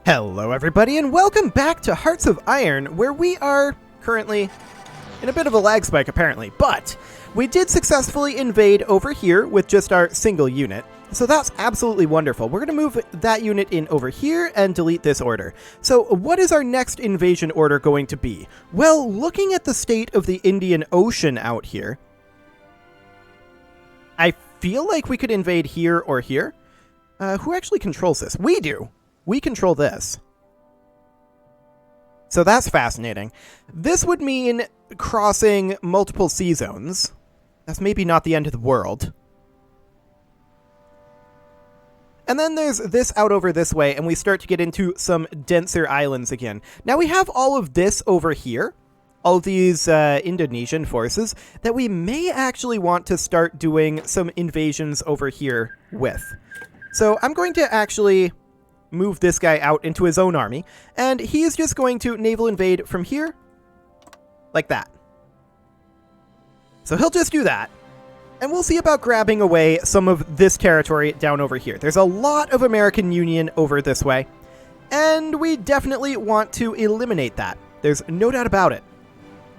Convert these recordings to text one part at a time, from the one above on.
Hello everybody and welcome back to Hearts of Iron, where we are currently in a bit of a lag spike apparently, but we did successfully invade over here with just our single unit, so that's absolutely wonderful. We're going to move that unit in over here and delete this order. So what is our next invasion order going to be? Well, looking at the state of the Indian Ocean out here, I feel like we could invade here or here. Who actually controls this? We do! We control this. So that's fascinating. This would mean crossing multiple sea zones. That's maybe not the end of the world. And then there's this out over this way, and we start to get into some denser islands again. Now we have all of this over here, all of these Indonesian forces, that we may actually want to start doing some invasions over here with. So I'm going to actually move this guy out into his own army, and he's just going to naval invade from here, like that. So he'll just do that, and we'll see about grabbing away some of this territory down over here. There's a lot of American Union over this way, and we definitely want to eliminate that. There's no doubt about it.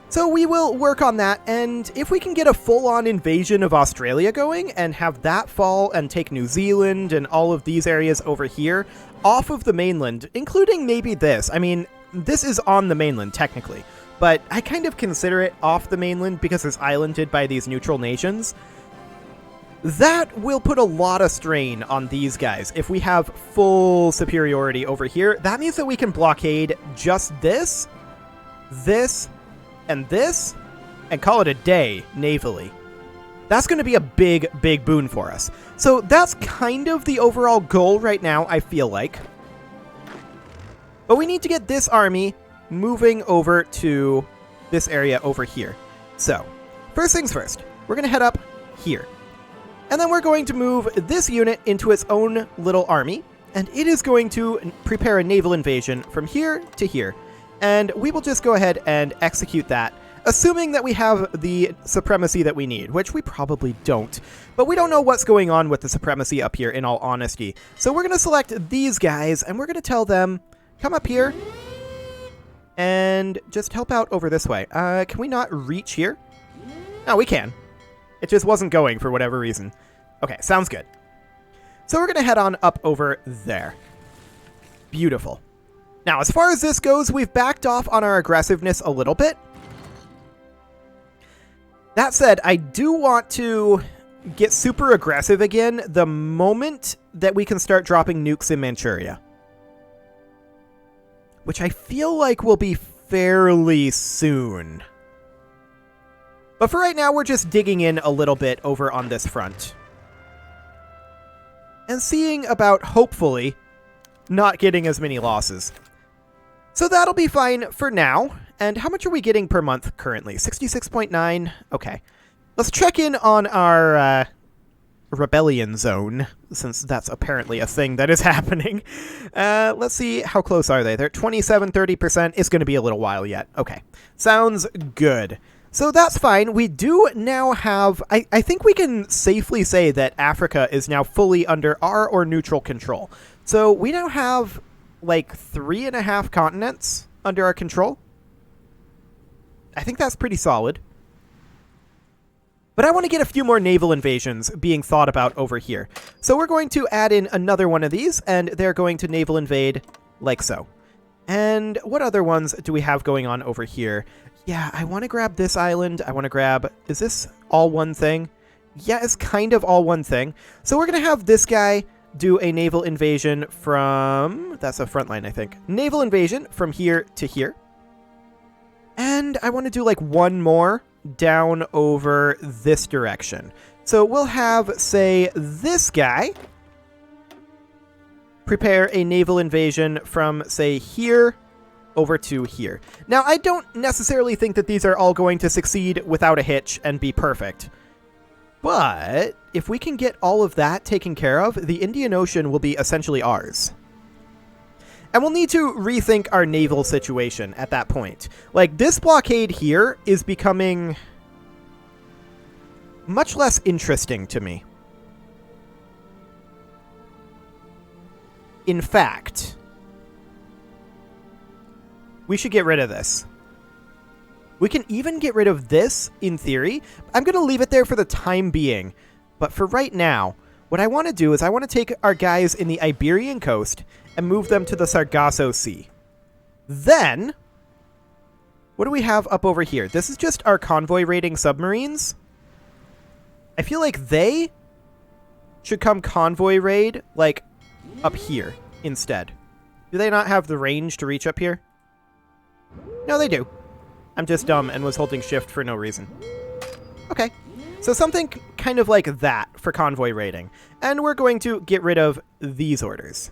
So we will work on that, and if we can get a full-on invasion of Australia going and have that fall and take New Zealand and all of these areas over here off of the mainland, including maybe this. I mean, this is on the mainland technically, but I kind of consider it off the mainland because it's islanded by these neutral nations. That will put a lot of strain on these guys. If we have full superiority over here, that means that we can blockade just this, and this, and call it a day navally. That's going to be a big, big boon for us. So that's kind of the overall goal right now, I feel like. But we need to get this army moving over to this area over here. So, first things first, we're going to head up here. And then we're going to move this unit into its own little army, and it is going to prepare a naval invasion from here to here. And we will just go ahead and execute that, assuming that we have the supremacy that we need, which we probably don't. But we don't know what's going on with the supremacy up here, in all honesty. So we're going to select these guys, and we're going to tell them, come up here, and just help out over this way. Can we not reach here? No, we can. It just wasn't going for whatever reason. Okay, sounds good. So we're going to head on up over there. Beautiful. Now, as far as this goes, we've backed off on our aggressiveness a little bit. That said, I do want to get super aggressive again the moment that we can start dropping nukes in Manchuria, which I feel like will be fairly soon. But for right now, we're just digging in a little bit over on this front and seeing about, hopefully, not getting as many losses. So that'll be fine for now. And how much are we getting per month currently? 66.9? Okay. Let's check in on our rebellion zone, since that's apparently a thing that is happening. Let's see, how close are they? They're at 27, 30%. It's going to be a little while yet. Okay. Sounds good. So that's fine. We do now have... I think we can safely say that Africa is now fully under our or neutral control. So we now have like 3.5 continents under our control. I think that's pretty solid. But I want to get a few more naval invasions being thought about over here. So we're going to add in another one of these, and they're going to naval invade like so. And what other ones do we have going on over here? Yeah, I want to grab this island. I want to grab... Is this all one thing? Yeah, it's kind of all one thing. So we're going to have this guy do a naval invasion from... That's a front line, I think. Naval invasion from here to here. And I want to do like one more down over this direction. So we'll have, say, this guy prepare a naval invasion from, say, here over to here. Now, I don't necessarily think that these are all going to succeed without a hitch and be perfect. But if we can get all of that taken care of, the Indian Ocean will be essentially ours. And we'll need to rethink our naval situation at that point. Like, this blockade here is becoming much less interesting to me. In fact, we should get rid of this. We can even get rid of this, in theory. I'm going to leave it there for the time being. But for right now, what I want to do is I want to take our guys in the Iberian coast and move them to the Sargasso Sea. Then, what do we have up over here? This is just our convoy raiding submarines. I feel like they should come convoy raid, like, up here instead. Do they not have the range to reach up here? No, they do. I'm just dumb and was holding shift for no reason. Okay. So something kind of like that for convoy raiding. And we're going to get rid of these orders.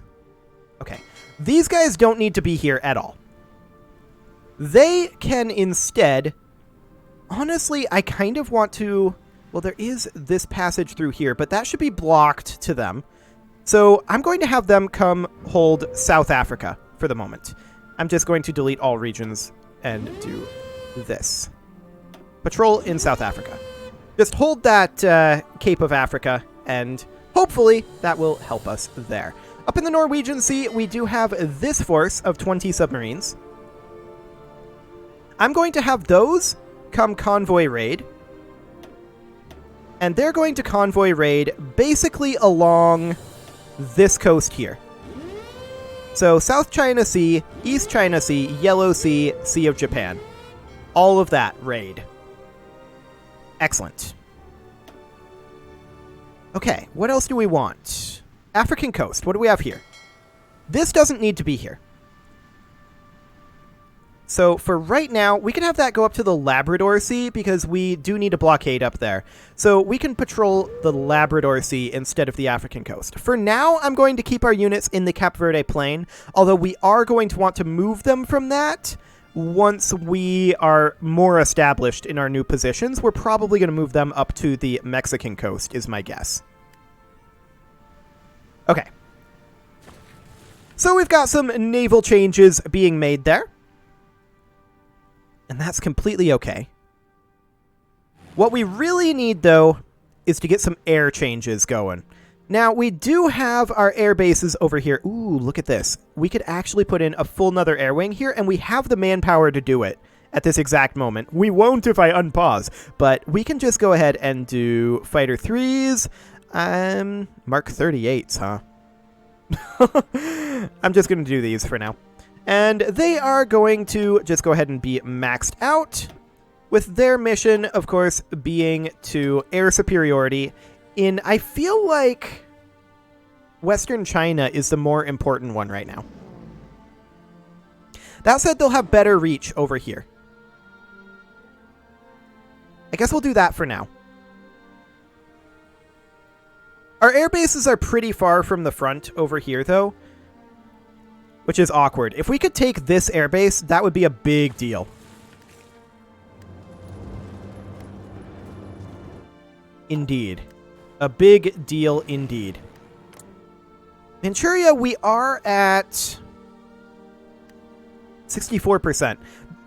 Okay. These guys don't need to be here at all. They can instead... Honestly, I kind of want to... Well, there is this passage through here, but that should be blocked to them. So I'm going to have them come hold South Africa for the moment. I'm just going to delete all regions and do this. Patrol in South Africa. Just hold that Cape of Africa, and hopefully that will help us there. Up in the Norwegian Sea, we do have this force of 20 submarines. I'm going to have those come convoy raid. And they're going to convoy raid basically along this coast here. So South China Sea, East China Sea, Yellow Sea, Sea of Japan. All of that raid. Excellent. Okay, what else do we want? African coast, what do we have here? This doesn't need to be here. So for right now, we can have that go up to the Labrador Sea because we do need a blockade up there. So we can patrol the Labrador Sea instead of the African coast. For now, I'm going to keep our units in the Cape Verde Plain, although we are going to want to move them from that once we are more established in our new positions. We're probably going to move them up to the Mexican coast, is my guess. Okay. So we've got some naval changes being made there. And that's completely okay. What we really need, though, is to get some air changes going. Now, we do have our air bases over here. Ooh, look at this. We could actually put in a full another air wing here, and we have the manpower to do it at this exact moment. We won't if I unpause, but we can just go ahead and do Fighter 3s. Mark 38s, huh? I'm just going to do these for now. And they are going to just go ahead and be maxed out, with their mission, of course, being to air superiority in, I feel like, Western China is the more important one right now. That said, they'll have better reach over here. I guess we'll do that for now. Our air bases are pretty far from the front over here, though, which is awkward. If we could take this airbase, that would be a big deal. Indeed. A big deal indeed. Manchuria, we are at 64%.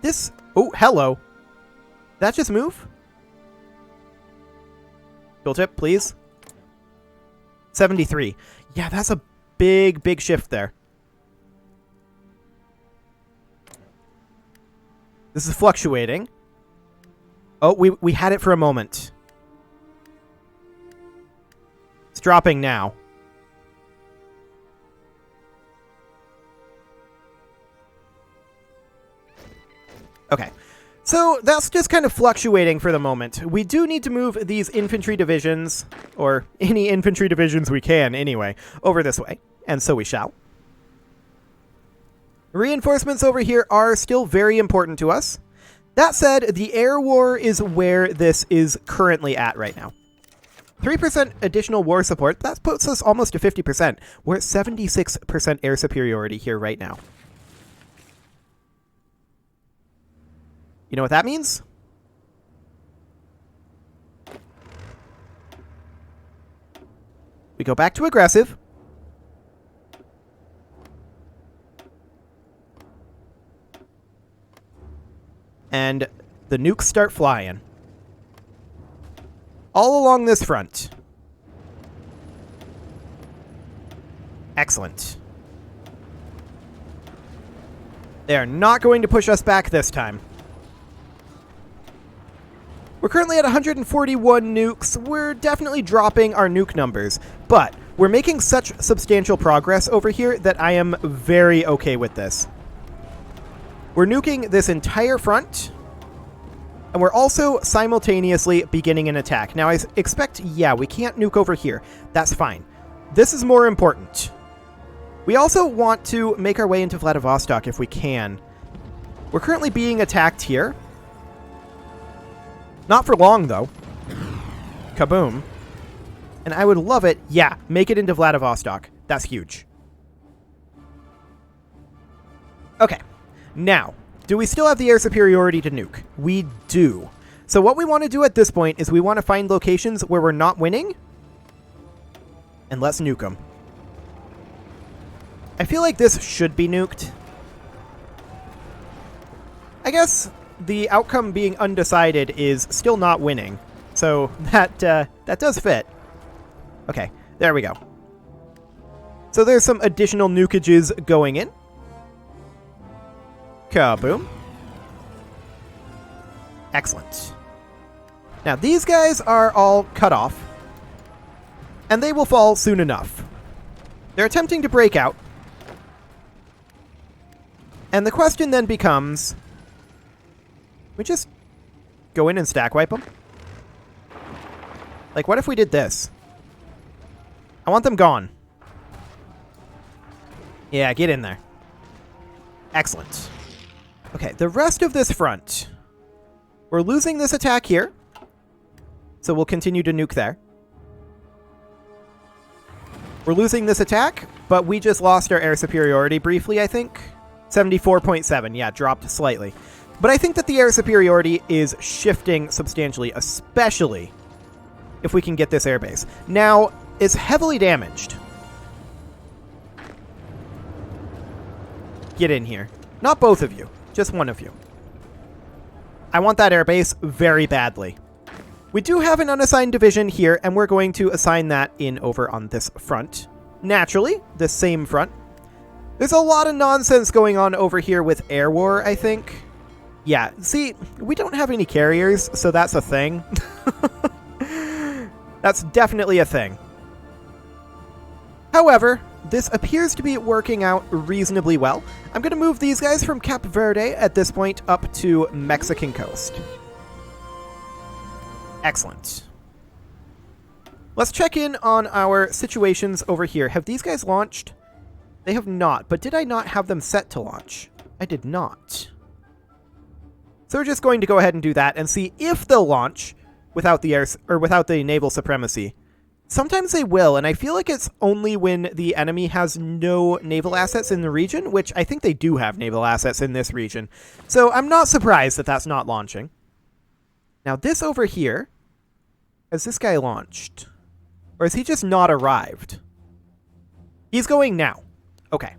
This... Oh, hello. Did that just move? Fuel tip, please. 73. Yeah, that's a big, big shift there. This is fluctuating. Oh, we had it for a moment. It's dropping now. Okay. So that's just kind of fluctuating for the moment. We do need to move these infantry divisions, or any infantry divisions we can anyway, over this way. And so we shall. Reinforcements over here are still very important to us. That said, the air war is where this is currently at right now. 3% additional war support, that puts us almost to 50%. We're at 76% air superiority here right now. You know what that means? We go back to aggressive. And the nukes start flying. All along this front. Excellent. They are not going to push us back this time. We're currently at 141 nukes. We're definitely dropping our nuke numbers, but we're making such substantial progress over here that I am very okay with this. We're nuking this entire front, and we're also simultaneously beginning an attack. Now, I expect, yeah, we can't nuke over here. That's fine. This is more important. We also want to make our way into Vladivostok if we can. We're currently being attacked here. Not for long, though. Kaboom. And I would love it. Yeah, make it into Vladivostok. That's huge. Okay. Now, do we still have the air superiority to nuke? We do. So what we want to do at this point is we want to find locations where we're not winning. And let's nuke them. I feel like this should be nuked. I guess the outcome being undecided is still not winning. So that does fit. Okay, there we go. So there's some additional nukages going in. Kaboom. Excellent. Now these guys are all cut off. And they will fall soon enough. They're attempting to break out. And the question then becomes, we just go in and stack wipe them? Like, what if we did this? I want them gone. Yeah, get in there. Excellent. Okay, the rest of this front. We're losing this attack here. So we'll continue to nuke there. We're losing this attack, but we just lost our air superiority briefly, I think. 74.7, yeah, dropped slightly. But I think that the air superiority is shifting substantially, especially if we can get this airbase. Now, it's heavily damaged. Get in here. Not both of you, just one of you. I want that airbase very badly. We do have an unassigned division here, and we're going to assign that in over on this front. Naturally, the same front. There's a lot of nonsense going on over here with air war, I think. Yeah, see, we don't have any carriers, so that's a thing. That's definitely a thing. However, this appears to be working out reasonably well. I'm going to move these guys from Cape Verde at this point up to Mexican coast. Excellent. Let's check in on our situations over here. Have these guys launched? They have not, but did I not have them set to launch? I did not. So we're just going to go ahead and do that and see if they'll launch without the air or without the naval supremacy. Sometimes they will, and I feel like it's only when the enemy has no naval assets in the region, which I think they do have naval assets in this region. So I'm not surprised that that's not launching. Now this over here, has this guy launched? Or has he just not arrived? He's going now. Okay.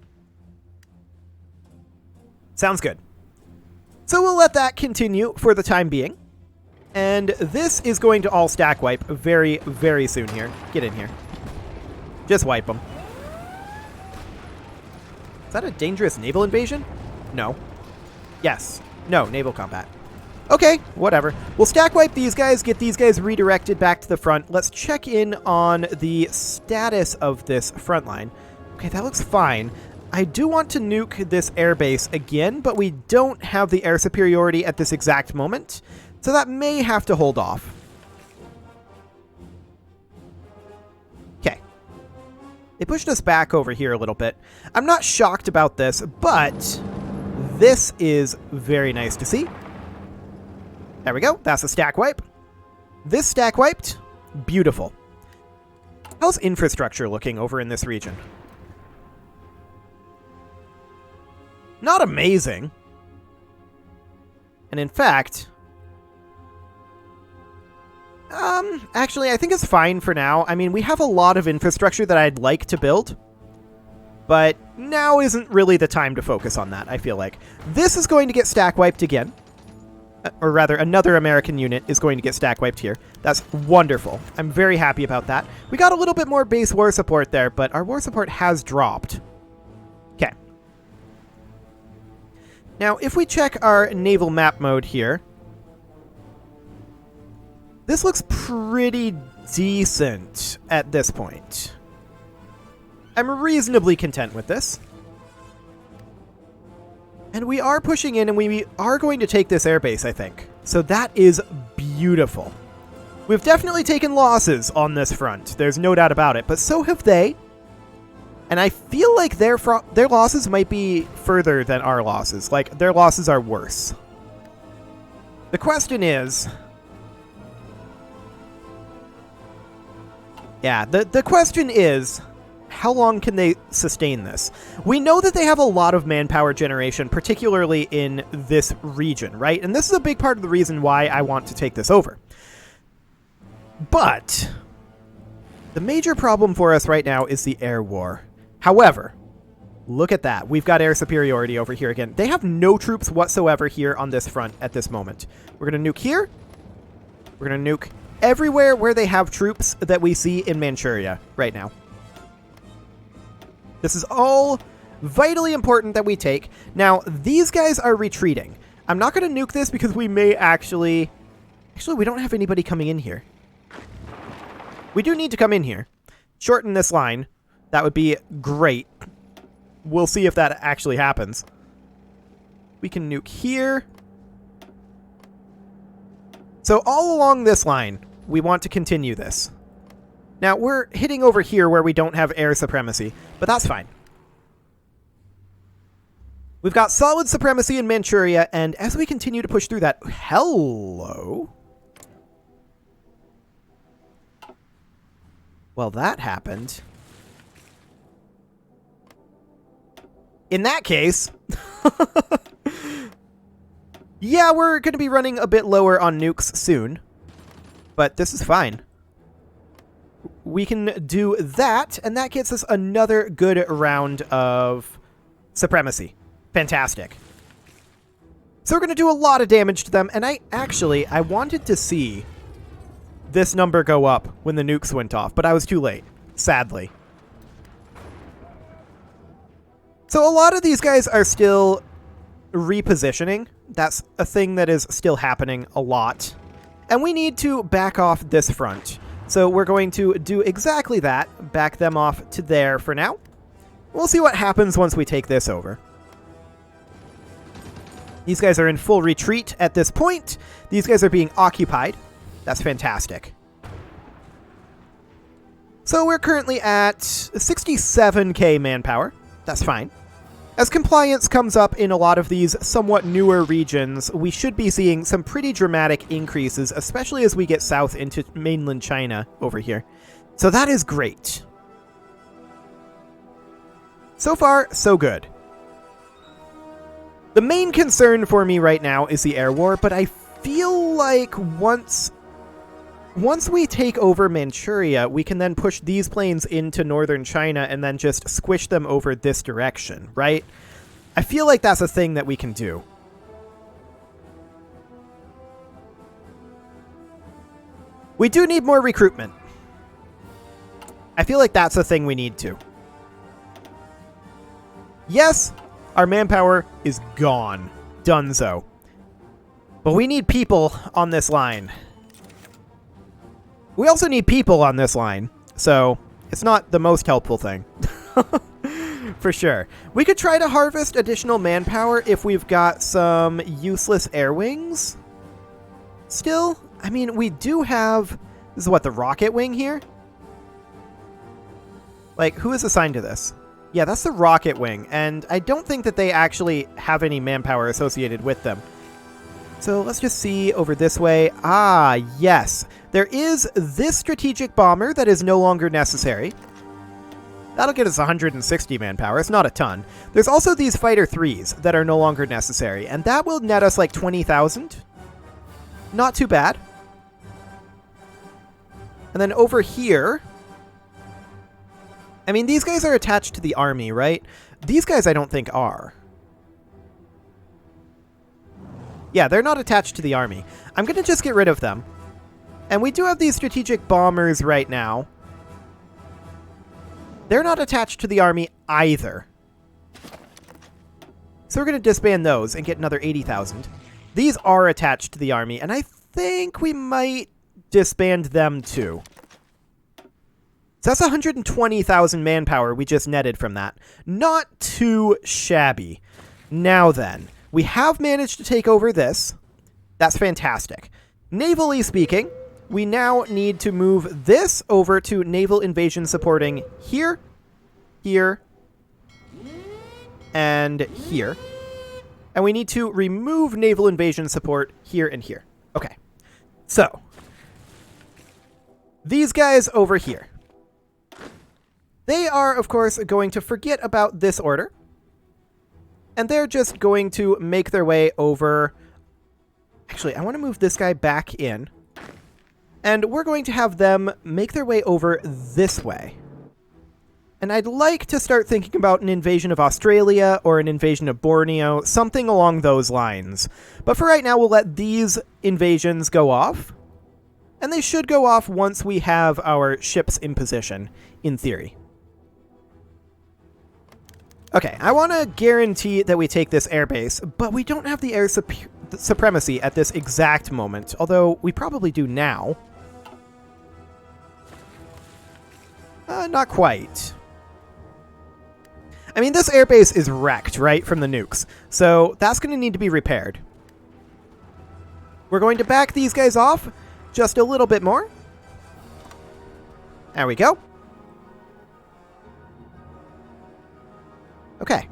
Sounds good. So we'll let that continue for the time being. And this is going to all stack wipe very, very soon here. Get in here. Just wipe them. Is that a dangerous naval invasion? No. Yes. No, naval combat. Okay, whatever. We'll stack wipe these guys, get these guys redirected back to the front. Let's check in on the status of this front line. Okay, that looks fine. I do want to nuke this airbase again, but we don't have the air superiority at this exact moment, so that may have to hold off. Okay. They pushed us back over here a little bit. I'm not shocked about this, but this is very nice to see. There we go. That's a stack wipe. This stack wiped. Beautiful. How's infrastructure looking over in this region? Not amazing. And in fact, actually, I think it's fine for now. I mean, we have a lot of infrastructure that I'd like to build, but now isn't really the time to focus on that, I feel like. This is going to get stack wiped again. Or rather, another American unit is going to get stack wiped here. That's wonderful. I'm very happy about that. We got a little bit more base war support there, but our war support has dropped. Okay. Now, if we check our naval map mode here, this looks pretty decent at this point. I'm reasonably content with this. And we are pushing in, and we are going to take this airbase, I think. So that is beautiful. We've definitely taken losses on this front. There's no doubt about it, but so have they. And I feel like their losses might be further than our losses. Like, their losses are worse. The question is... Yeah, the question is, how long can they sustain this? We know that they have a lot of manpower generation, particularly in this region, right? And this is a big part of the reason why I want to take this over. But the major problem for us right now is the air war. However, look at that. We've got air superiority over here again. They have no troops whatsoever here on this front at this moment. We're going to nuke here. We're going to nuke everywhere where they have troops that we see in Manchuria right now. This is all vitally important that we take. Now, these guys are retreating. I'm not going to nuke this because we may actually... Actually, we don't have anybody coming in here. We do need to come in here. Shorten this line. That would be great. We'll see if that actually happens. We can nuke here. So all along this line, we want to continue this. Now, we're hitting over here where we don't have air supremacy, but that's fine. We've got solid supremacy in Manchuria, and as we continue to push through that... Hello? Well, that happened. In that case... Yeah, we're going to be running a bit lower on nukes soon, but this is fine. We can do that, and that gets us another good round of supremacy. Fantastic. So we're going to do a lot of damage to them, and I wanted to see this number go up when the nukes went off, but I was too late, sadly. So a lot of these guys are still repositioning. That's a thing that is still happening a lot. And we need to back off this front. So we're going to do exactly that. Back them off to there for now. We'll see what happens once we take this over. These guys are in full retreat at this point. These guys are being occupied. That's fantastic. So we're currently at 67k manpower. That's fine. As compliance comes up in a lot of these somewhat newer regions, we should be seeing some pretty dramatic increases, especially as we get south into mainland China over here. So that is great. So far, so good. The main concern for me right now is the air war, but I feel like once we take over Manchuria, we can then push these planes into northern China and then just squish them over this direction, right? I feel like that's a thing that we can do. We do need more recruitment. I feel like that's a thing we need to. Yes, our manpower is gone. Donezo. But we need people on this line. We also need people on this line, so it's not the most helpful thing. For sure. We could try to harvest additional manpower if we've got some useless air wings. Still, I mean, we do have... This is what, the rocket wing here? Like, who is assigned to this? Yeah, that's the rocket wing, and I don't think that they actually have any manpower associated with them. So let's just see over this way. Ah, yes. There is this strategic bomber that is no longer necessary. That'll get us 160 manpower. It's not a ton. There's also these fighter 3s that are no longer necessary, and that will net us like 20,000. Not too bad. And then over here... I mean, these guys are attached to the army, right? These guys I don't think are. Yeah, they're not attached to the army. I'm going to just get rid of them. And we do have these strategic bombers right now. They're not attached to the army either. So we're going to disband those and get another 80,000. These are attached to the army, and I think we might disband them too. So that's 120,000 manpower we just netted from that. Not too shabby. Now then, we have managed to take over this. That's fantastic. Navally speaking, we now need to move this over to naval invasion supporting here, here, and here. And we need to remove naval invasion support here and here. Okay. So, these guys over here. They are, of course, going to forget about this order. And they're just going to make their way over. Actually, I want to move this guy back in. And we're going to have them make their way over this way. And I'd like to start thinking about an invasion of Australia or an invasion of Borneo, something along those lines. But for right now, we'll let these invasions go off. And they should go off once we have our ships in position, in theory. Okay, I want to guarantee that we take this airbase, but we don't have the air supremacy at this exact moment, although we probably do now. Not quite. I mean, this airbase is wrecked, right, from the nukes, so that's going to need to be repaired. We're going to back these guys off just a little bit more. There we go. Okay.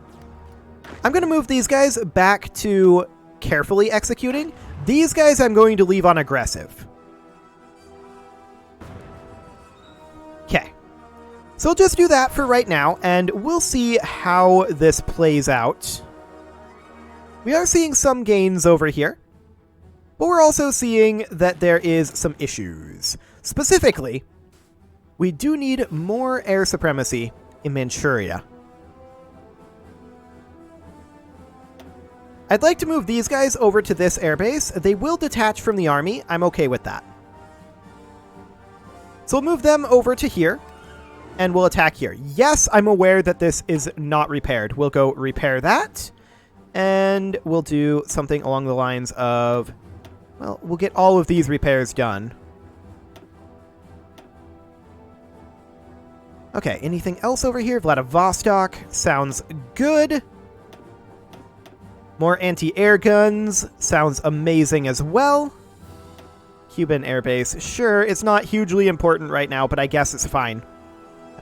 I'm going to move these guys back to carefully executing. These guys I'm going to leave on aggressive. Okay. So we'll just do that for right now, and we'll see how this plays out. We are seeing some gains over here, but we're also seeing that there is some issues. Specifically, we do need more air supremacy in Manchuria. I'd like to move these guys over to this airbase. They will detach from the army. I'm okay with that. So we'll move them over to here, and we'll attack here. Yes, I'm aware that this is not repaired. We'll go repair that, and we'll do something along the lines of, well, we'll get all of these repairs done. Okay, anything else over here? Vladivostok sounds good. More anti-air guns. Sounds amazing as well. Cuban airbase. Sure, it's not hugely important right now, but I guess it's fine.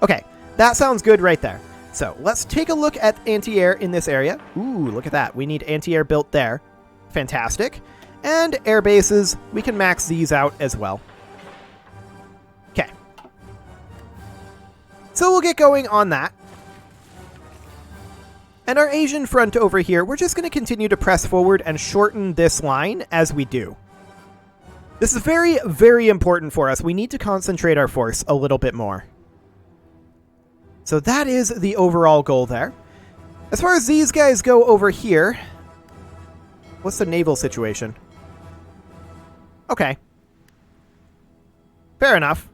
Okay, that sounds good right there. So, let's take a look at anti-air in this area. Ooh, look at that. We need anti-air built there. Fantastic. And air bases, we can max these out as well. Okay. So we'll get going on that. And our Asian front over here, we're just going to continue to press forward and shorten this line as we do. This is very, very important for us. We need to concentrate our force a little bit more. So that is the overall goal there. As far as these guys go over here, what's the naval situation? Okay. Fair enough.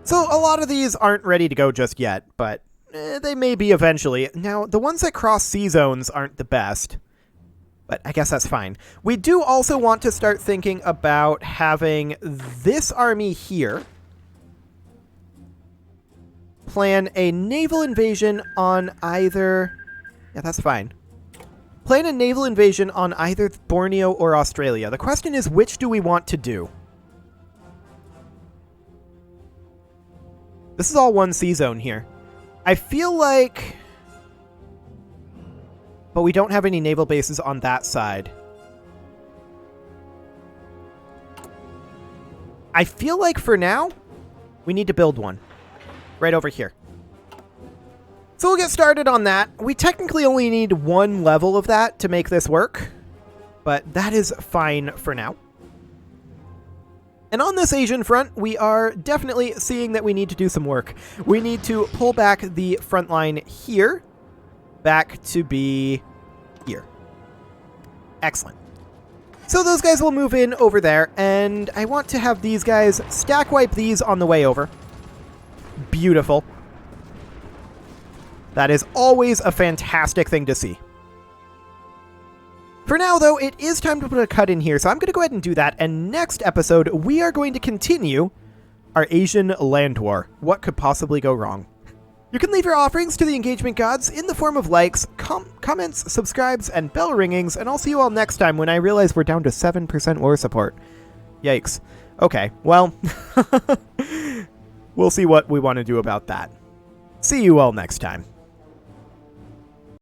So a lot of these aren't ready to go just yet, but they may be eventually. Now, the ones that cross sea zones aren't the best, but I guess that's fine. We do also want to start thinking about having this army here plan a naval invasion on either... Yeah, that's fine. Plan a naval invasion on either Borneo or Australia. The question is, which do we want to do? This is all one sea zone here. I feel like... But we don't have any naval bases on that side. I feel like for now, we need to build one. Right over here. So we'll get started on that. We technically only need one level of that to make this work. But that is fine for now. And on this Asian front, we are definitely seeing that we need to do some work. We need to pull back the front line here, back to be here. Excellent. So those guys will move in over there, and I want to have these guys stack wipe these on the way over. Beautiful. That is always a fantastic thing to see. For now, though, it is time to put a cut in here, so I'm going to go ahead and do that, and next episode, we are going to continue our Asian land war. What could possibly go wrong? You can leave your offerings to the engagement gods in the form of likes, comments, subscribes, and bell ringings, and I'll see you all next time when I realize we're down to 7% war support. Yikes. Okay, well, we'll see what we want to do about that. See you all next time.